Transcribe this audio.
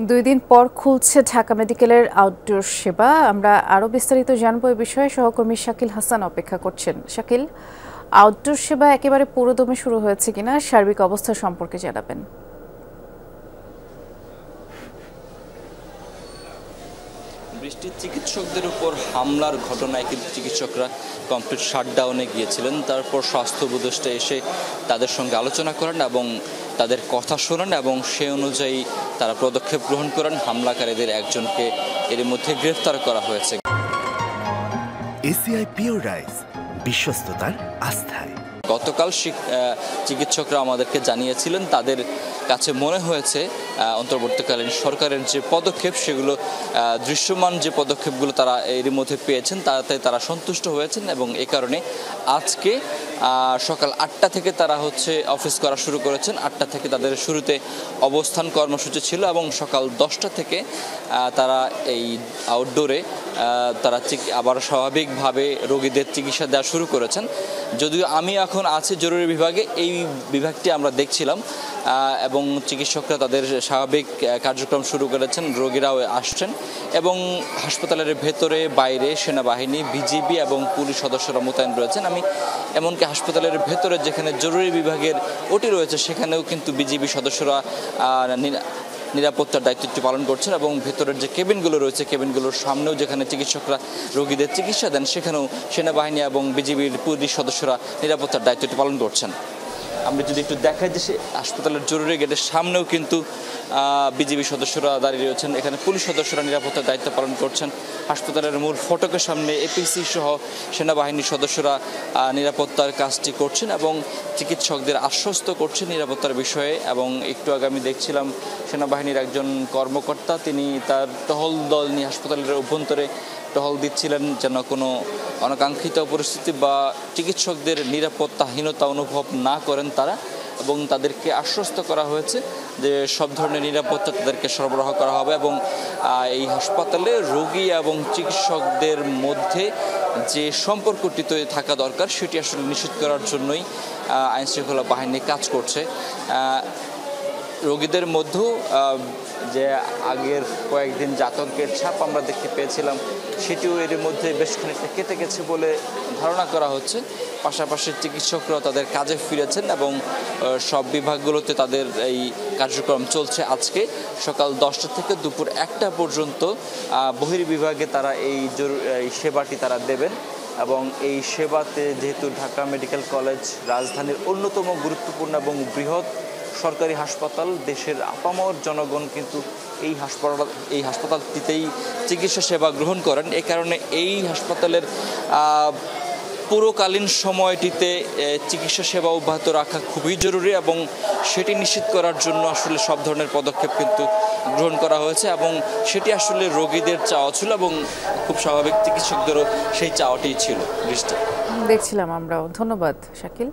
দুই দিন পর খুলছে ঢাকা মেডিকেলের আউটডোর সেবা। আমরা আরও বিস্তারিত জানবো এ বিষয়ে। সহকর্মী শাকিল হাসান অপেক্ষা করছেন। শাকিল, আউটডোর সেবা একেবারে পুরোদমে শুরু হয়েছে কিনা, সার্বিক অবস্থা সম্পর্কে জানাবেন। বৃষ্টির চিকিৎসকদের উপর হামলার ঘটনায় কিন্তু চিকিৎসকরা কমপ্লিট শাটডাউনে গিয়েছিলেন। তারপর স্বাস্থ্য উপদেষ্টা এসে তাদের সঙ্গে আলোচনা করেন এবং তাদের কথা শোনেন এবং সে অনুযায়ী তারা পদক্ষেপ গ্রহণ করেন। হামলাকারীদের একজনকে এর মধ্যে গ্রেফতার করা হয়েছে। এসিআই পিওর রাইস, বিশ্বস্ততার আস্থায়। গতকাল চিকিৎসকরা আমাদেরকে জানিয়েছিলেন তাদের কাছে মনে হয়েছে অন্তর্বর্তীকালীন সরকারের যে পদক্ষেপ সেগুলো দৃশ্যমান যে পদক্ষেপগুলো তারা এর মধ্যে পেয়েছেন তাতে তারা সন্তুষ্ট হয়েছেন এবং এই কারণে আজকে সকাল 8টা থেকে তারা অফিস করা শুরু করেছেন। 8টা থেকে তাদের শুরুতে অবস্থান কর্মসূচি ছিল এবং সকাল 10টা থেকে তারা এই আউটডোরে তারা আবার স্বাভাবিকভাবে রোগীদের চিকিৎসা দেওয়া শুরু করেছেন। যদিও আমি এখন আছি জরুরি বিভাগে, এই বিভাগটি আমরা দেখছিলাম এবং চিকিৎসকরা তাদের স্বাভাবিক কার্যক্রম শুরু করেছেন। রোগীরাও আসছেন এবং হাসপাতালের ভেতরে বাইরে সেনাবাহিনী, বিজিবি এবং পুলিশ সদস্যরা মোতায়েন রয়েছেন। আমি এমনকি হাসপাতালের ভেতরে যেখানে জরুরি বিভাগের ওটি রয়েছে সেখানেও কিন্তু বিজিবি সদস্যরা নিরাপত্তার দায়িত্বটি পালন করছেন এবং ভেতরের যে কেবিনগুলো রয়েছে কেবিনগুলোর সামনেও যেখানে চিকিৎসকরা রোগীদের চিকিৎসা দেন সেখানেও সেনাবাহিনী এবং বিজিবির পুলিশ সদস্যরা নিরাপত্তার দায়িত্বটি পালন করছেন। আমরা যদি একটু দেখাই যে হাসপাতালের জরুরি গেটের সামনেও কিন্তু বিজিবি সদস্যরা দাঁড়িয়ে রয়েছেন, এখানে পুলিশ সদস্যরা নিরাপত্তার দায়িত্ব পালন করছেন। হাসপাতালের মূল ফটকের সামনে এপিসি সহ সেনাবাহিনীর সদস্যরা নিরাপত্তার কাজটি করছেন এবং চিকিৎসকদের আশ্বস্ত করছেন নিরাপত্তার বিষয়ে। এবং একটু আগে আমি দেখছিলাম সেনাবাহিনীর একজন কর্মকর্তা তিনি তার টহল দল নিয়ে হাসপাতালের অভ্যন্তরে টহল দিচ্ছিলেন যেন কোনো অনাকাঙ্ক্ষিত পরিস্থিতি বা চিকিৎসকদের নিরাপত্তাহীনতা অনুভব না করেন তারা, এবং তাদেরকে আশ্বস্ত করা হয়েছে যে সব ধরনের নিরাপত্তা তাদেরকে সরবরাহ করা হবে এবং এই হাসপাতালে রোগী এবং চিকিৎসকদের মধ্যে যে সম্পর্কটি থাকা দরকার সেটি আসলে নিশ্চিত করার জন্যই আইনশৃঙ্খলা বাহিনী কাজ করছে। রোগীদের মধ্যেও যে আগের কয়েকদিন যে আতঙ্কের ছাপ আমরা দেখতে পেয়েছিলাম সেটিও এর মধ্যে বেশ খানিকটা কেটে গেছে বলে ধারণা করা হচ্ছে। পাশাপাশি চিকিৎসকরাও তাদের কাজে ফিরেছেন এবং সব বিভাগগুলোতে তাদের এই কার্যক্রম চলছে। আজকে সকাল 10টা থেকে দুপুর 1টা পর্যন্ত বহির্বিভাগে তারা এই সেবাটি তারা দেবেন এবং এই সেবাতে যেহেতু ঢাকা মেডিকেল কলেজ রাজধানীর অন্যতম গুরুত্বপূর্ণ এবং বৃহৎ সরকারি হাসপাতাল, দেশের আপামর জনগণ কিন্তু এই হাসপাতালটিতেই চিকিৎসা সেবা গ্রহণ করেন। এই কারণে এই হাসপাতালের পুরোকালীন সময়টিতে চিকিৎসা সেবা অব্যাহত রাখা খুবই জরুরি এবং সেটি নিশ্চিত করার জন্য আসলে সব ধরনের পদক্ষেপ কিন্তু গ্রহণ করা হয়েছে এবং সেটি আসলে রোগীদের চাওয়া ছিল এবং খুব স্বাভাবিক চিকিৎসকদেরও সেই চাওয়াটি ছিল। দৃষ্টি দেখছিলাম আমরাও। ধন্যবাদ শাকিল।